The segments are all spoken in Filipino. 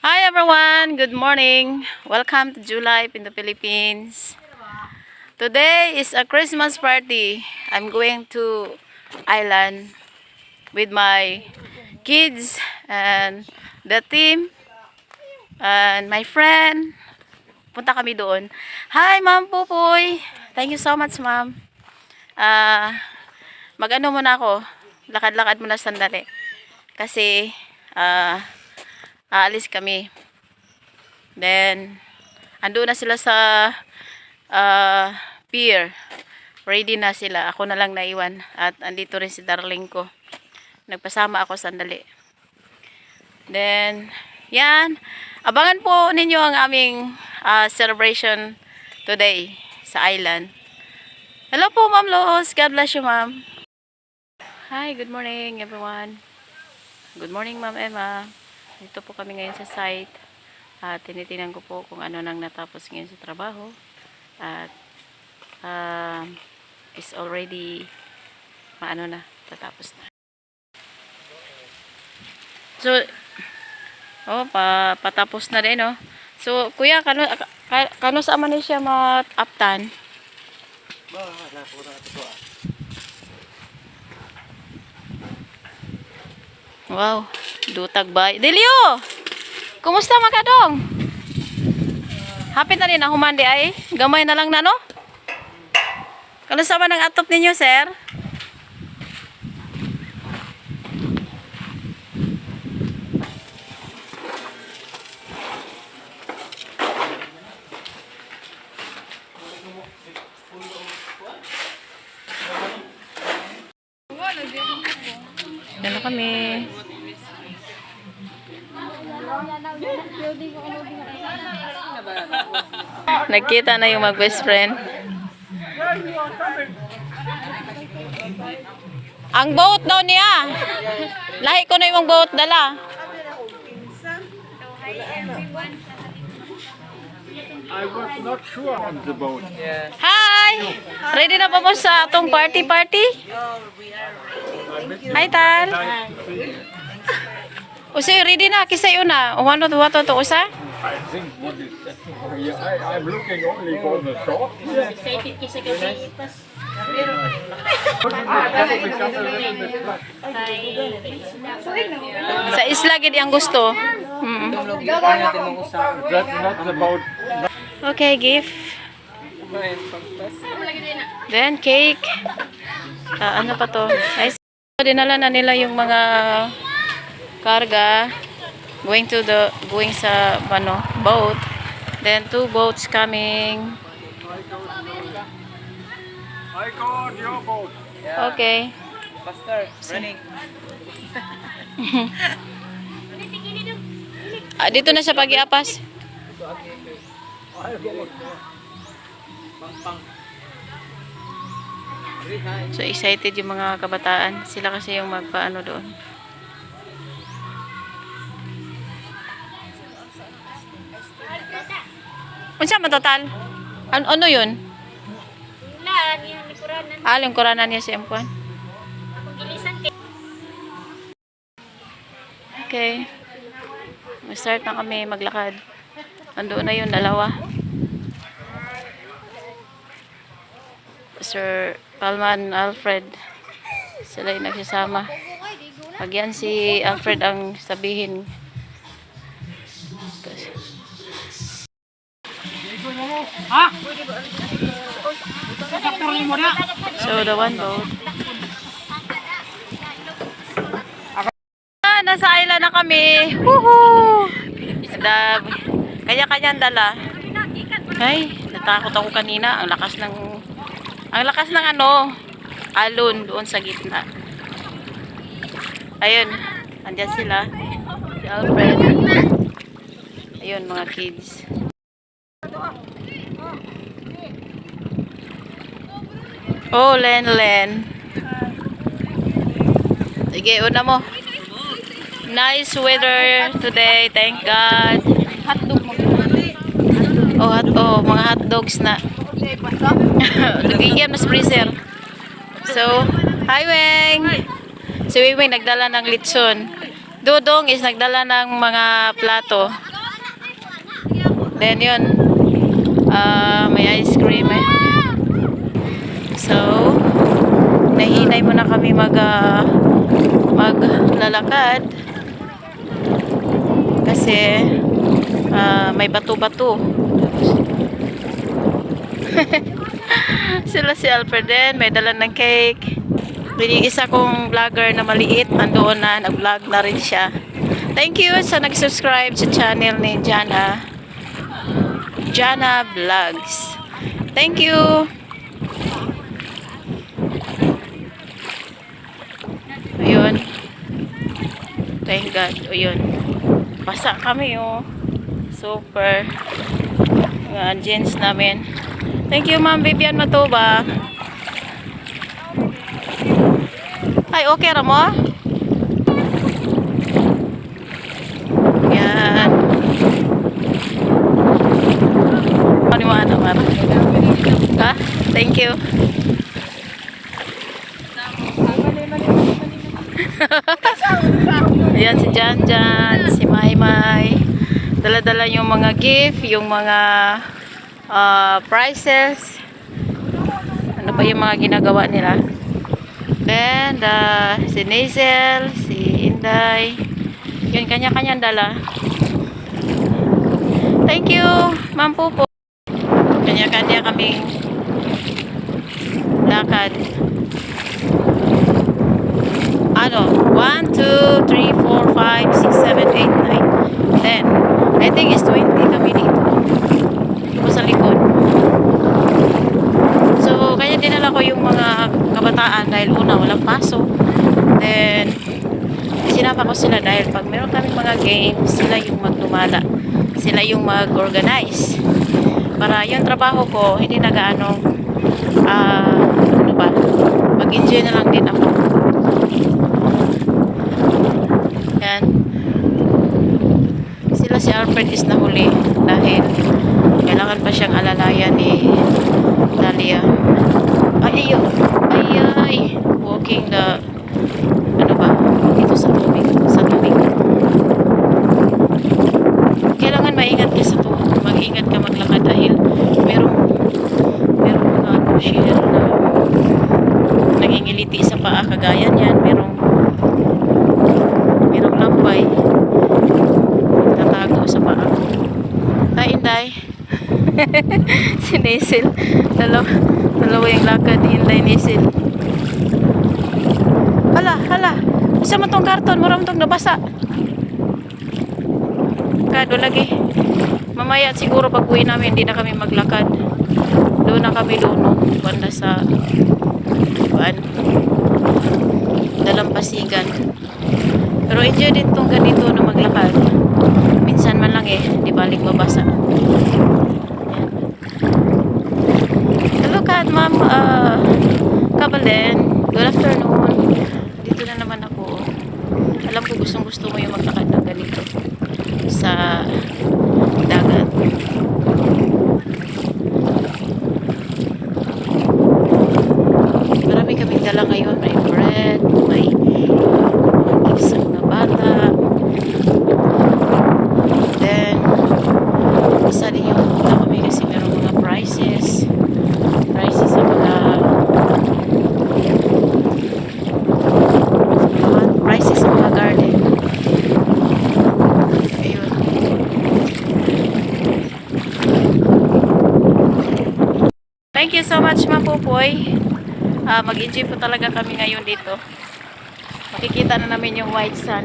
Hi everyone, good morning. Welcome to July in the Philippines. Today is a Christmas party. I'm going to island with my kids and the team and my friend. Punta kami doon. Hi Ma'am Pupoy. Thank you so much Ma'am. Mag-ano muna ako. Lakad-lakad muna sandali. Kasi aalis kami. Then, ando na sila sa pier. Ready na sila. Ako na lang naiwan. At andito rin si darling ko. Nagpasama ako sandali. Then, yan. Abangan po ninyo ang aming celebration today sa island. Hello po, Ma'am Los. God bless you, Ma'am. Hi, good morning, everyone. Good morning, Ma'am Emma. Dito po kami ngayon sa site. At tinitingnan ko po kung ano nang natapos ngayon sa trabaho. At is already maano na, tatapos na. So, patapos na din, oh. So, kuya, kano sa man siya mat-aptan? Wow, dutag bay. Delio! Kumusta makadong? Hapit na rin ang humandi ay. Gamay na lang na no? Kano sa man ang atop ninyo, sir? Dala kami. Nagkita na yung mag-best friend. Ang boat daw niya. Lahi ko na yung boat dala. I was not sure on the boat. Hi! Ready na ba mo sa atong party? Hi, Tal. Usay ready na kisay una. Uwano to wato to usa? I think what is that? I'm looking only for the shop. Excited kasi kasi pas Sa isla gid ang gusto. That's not the boat. Okay, gift. Then cake. Ano pa to? Ay, dinala na nila yung mga karga going sa boat. Then 2 boats coming. I caught your boat. Okay. Faster, running. Dito na siya pag-iapas. So excited yung mga kabataan. Sila kasi yung magpaano doon. Unsa man total? Ano yun? ulan yung likuranan Lingkuranan niya si M1. akong gilisan kay Okay. Mag-start na kami maglakad. Andoon na yung dalawa. Sir Palman, Alfred. Sila yung nagsasama. Pag yan si Alfred ang sabihin. So the one boat. Nasa island na kami. Woohoo! Kanya-kanyang dala. Ay, natakot ako kanina. Ang lakas ng alon doon sa gitna. Ayun, andyan sila. Si Alfred. Ayun, mga kids. Oh, Len. Sige, una mo. Nice weather today, thank God. Mga hotdogs na. Lugigyan na sa freezer. So, hi Weng. Si Weng nagdala ng litson. Dudong is nagdala ng mga plato. Then yun, may ice cream eh. So, nahinay muna kami maglalakad kasi may bato-bato. Sila si Alfred din, may dala ng cake. Yung isa kong vlogger na maliit, nandoon na, nag-vlog na rin siya. Thank you sa nag-subscribe sa channel ni Jana Vlogs. Thank you. Ayun. Thank God. Ayun. Basa kami oh. Super. Mga jeans namin. Thank you Ma'am Vivian Matuba. Ay, okay ra mo? Yan. Ano mo ano, Mar? Ha? Thank you. Ayan si Janjan, si Maymay. Dala-dala yung mga gift, yung mga prizes. Ano pa yung mga ginagawa nila? Then, si Nazel, si Inday. Yun, kanya-kanyang dala. Thank you, Ma'am Pupo. Kanya-kanya kaming lakad. Ano? 1, 2, 3, 4, 5, 6, 7, 8, 9, 10. I think it's 20 kami dito. O sa likod. So, kaya dinala ko yung mga kabataan dahil una, walang pasok. Then, sinapa ko sila dahil pag meron kami mga games, sila yung magdumala. Sila yung mag-organize. Para yung trabaho ko, hindi na gaano, ano ba, mag-enjoy na lang din ako. Yan. Sila si Alfred is nahuli dahil kailangan pa siyang alalayan ni Dalia. Ay, walking the ano ba, dito sa tubig, kailangan maingat ka sa tubig, mag-ingat ka maglakad dahil merong mga share na nangingiliti sa paa kagaya niyan, merong lampay tatago sa paa. Hi Inday. Si Nasil, dalawa yung lakad ni Inday Nasil. Hala, isa mo tong karton, mura mo tong nabasa. Kado lagi. Mamaya siguro pag uwi namin, hindi na kami maglakad. Doon na kami banda sa Dalampasigan. Pero enjoy din tong ganito na maglakad. Minsan man lang di balik mabasa. Hello Kat, Ma'am Kabalen. Good afternoon. Dito na naman ako. Alam ko gusto mo yung maglakad na ganito sa dagat. Marami kaming dala ngayon. May bread, may gifts sa mga bata. Then, isa din yung punta kami kasi meron mga prizes sa mga garden. Ayun. Thank you so much Ma'am Pupoy. Mag-enjoy po talaga kami ngayon dito. Makikita na namin yung white sun.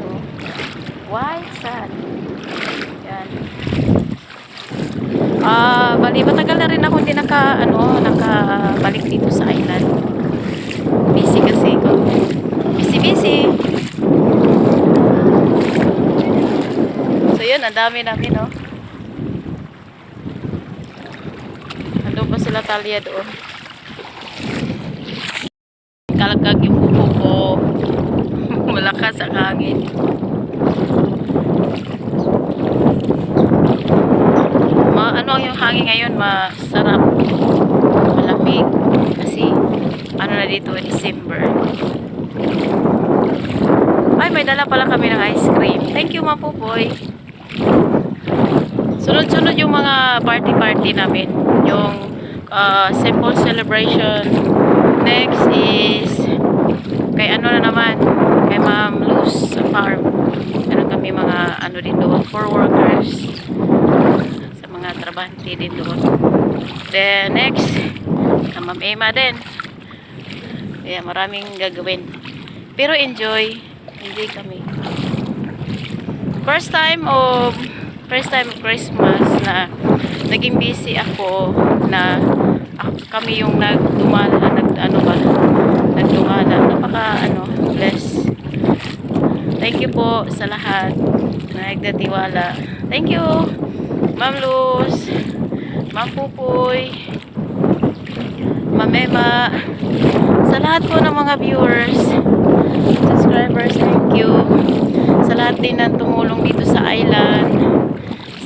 White sun. Yan. Bali, matagal na rin ako hindi nakabalik dito sa island. Busy kasi ko. Busy. So yun, ang dami namin, no? Andun pa sila Talia doon. Kalagkag yung buko ko. Malakas ang hangin. Ano yung hangin ngayon, masarap, malamig kasi ano na dito, December. Ay, may dala pala kami ng ice cream. Thank you Ma'am Pupoy. Sunod-sunod yung mga party-party namin. Yung simple celebration. Next is kay ano na naman, kay Ma'am Luz sa farm. Meron kami mga ano din doon, for workers. Sa mga trabahante din doon. Then next, kay Ma'am Emma din. Kaya maraming gagawin. Pero enjoy kami. First time of Christmas na naging busy ako na kami yung nagdumala, bless. Thank you po sa lahat na nagdatiwala. Thank you, Ma'am Luz, Ma'am Pupoy, Ma'am Emma, sa lahat po ng mga viewers, subscribers, thank you. Sa lahat din na tumulong dito sa island,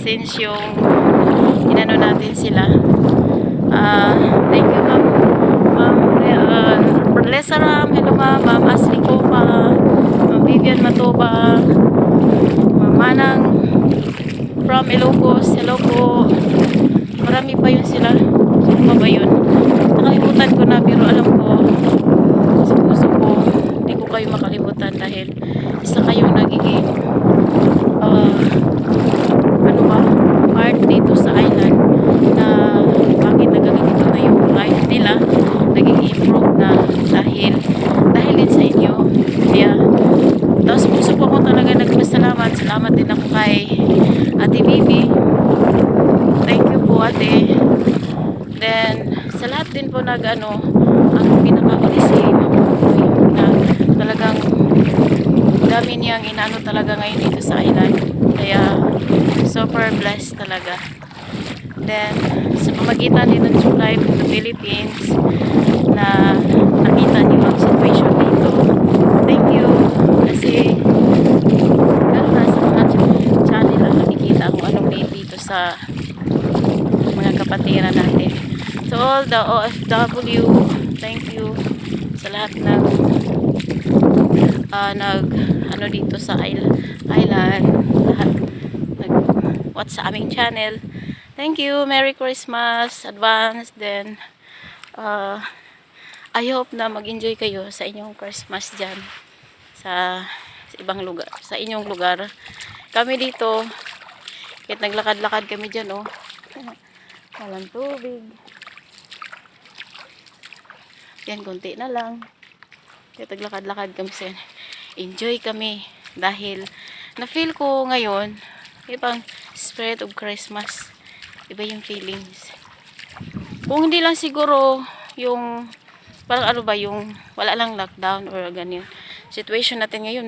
since yung inano natin sila. Thank you, Ma'am Lesa Ram, hello Ma'am Asli Copa, Ma'am Vivian Matoba, Ma'am Manang from Ilocos, hello po. Marami pa yun sila. Sino ba yun? Nakalimutan ko na, pero alam ko sa puso ko hindi ko kayo makalimutan dahil isa kayong nagiging part dito sa island na bakit nagaganito na yung life nila, naging improve na dahil din sa inyo. Kaya tapos puso ko ako talaga nagpasalamat. Salamat din ako kay Ate Bibi. Thank you po, ate. Then sa lahat din po ang pinakahuli si na talagang dami niyang inaano talaga ngayon dito sa island. Kaya super blessed talaga. Then sa pamagitan din ng July in the Philippines na nakita niyo ang situation dito. Thank you. Kasi lalo na sa mga channel ang nakikita kung anong need dito sa mga kapatiran natin. So all the OFW, thank you sa lahat ng dito sa island, lahat watch sa aming channel. Thank you. Merry Christmas advance. Then I hope na mag-enjoy kayo sa inyong Christmas dyan sa ibang lugar, sa inyong lugar. Kami dito kahit naglakad-lakad kami dyan, walang tubig. Yan, konti na lang. Kahit naglakad-lakad kami sa enjoy kami dahil na-feel ko ngayon ibang spirit of Christmas. Iba yung feelings. Kung hindi lang siguro yung parang yung wala lang lockdown or ganyan situation natin ngayon,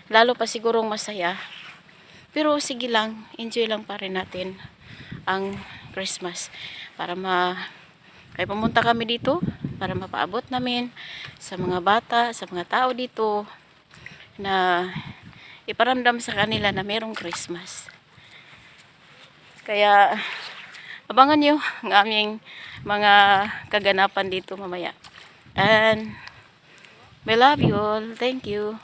lalo pa sigurong masaya. Pero sige lang, enjoy lang pa rin natin ang Christmas para kaya pumunta kami dito para mapaabot namin sa mga bata, sa mga tao dito na iparamdam sa kanila na merong Christmas. Kaya abangan nyo ang aming mga kaganapan dito mamaya. And we love you all. Thank you.